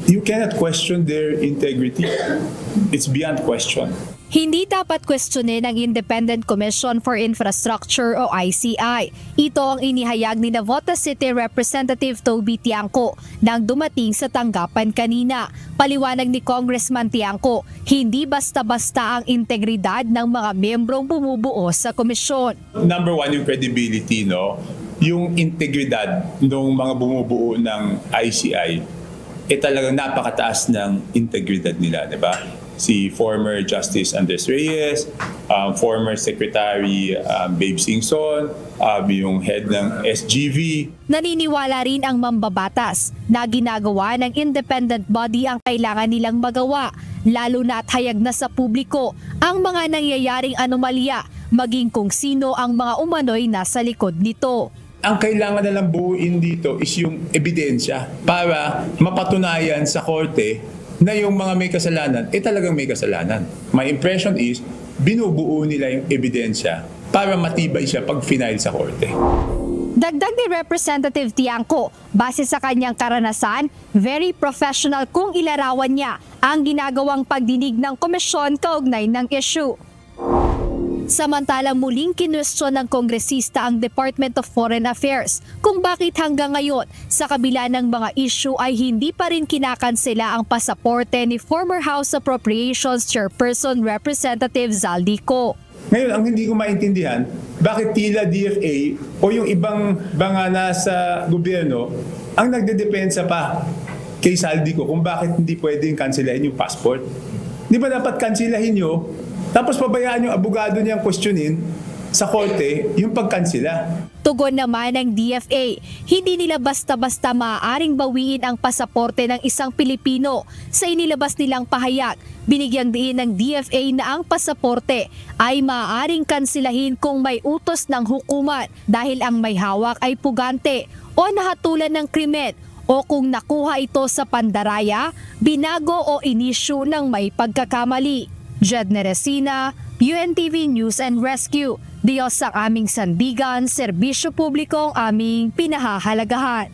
You cannot question their integrity. It's beyond question. Hindi dapat questionin ang Independent Commission for Infrastructure o ICI. Ito ang inihayag ni Navotas City Representative Toby Tiangco nang dumating sa tanggapan kanina. Paliwanag ni Congressman Tiangco, hindi basta-basta ang integridad ng mga membrong bumubuo sa komisyon. Number one, yung credibility, no? Yung integridad ng mga bumubuo ng ICI, talagang napakataas ng integridad nila, di ba? Si former Justice Andres Reyes, former Secretary Babe Singson, yung head ng SGV. Naniniwala rin ang mambabatas na ginagawa ng independent body ang kailangan nilang magawa, lalo na at hayag na sa publiko ang mga nangyayaring anomalya, maging kung sino ang mga umano'y nasa likod nito. Ang kailangan na lang buuin dito is yung ebidensya para mapatunayan sa korte na yung mga may kasalanan, talagang may kasalanan. My impression is, binubuo nila yung ebidensya para matibay siya pag final sa korte. Dagdag ni Representative Tiangco, base sa kanyang karanasan, very professional kung ilarawan niya ang ginagawang pagdinig ng komisyon kaugnay ng issue. Samantalang muling kinwestiyon ng kongresista ang Department of Foreign Affairs kung bakit hanggang ngayon sa kabila ng mga issue ay hindi pa rin kinakansela ang pasaporte ni former House Appropriations Chairperson Representative Zaldico. Ngayon, ang hindi ko maintindihan, bakit tila DFA o yung ibang mga nasa gobyerno ang nagdedepensa pa kay Zaldico kung bakit hindi pwedeng kanselahin yung passport. Di ba dapat kanselahin nyo? Tapos pabayaan yung abogado niyang questionin sa korte yung pagkansela. Tugon naman ng DFA, hindi nila basta-basta maaaring bawiin ang pasaporte ng isang Pilipino. Sa inilabas nilang pahayag, binigyang diin ng DFA na ang pasaporte ay maaaring kansilahin kung may utos ng hukuman dahil ang may hawak ay pugante o nahatulan ng krimen o kung nakuha ito sa pandaraya, binago o inisyu ng may pagkakamali. Jed Neresina, UNTV News and Rescue. Diyos ang aming sandigan, serbisyo publiko ang aming pinahahalagahan.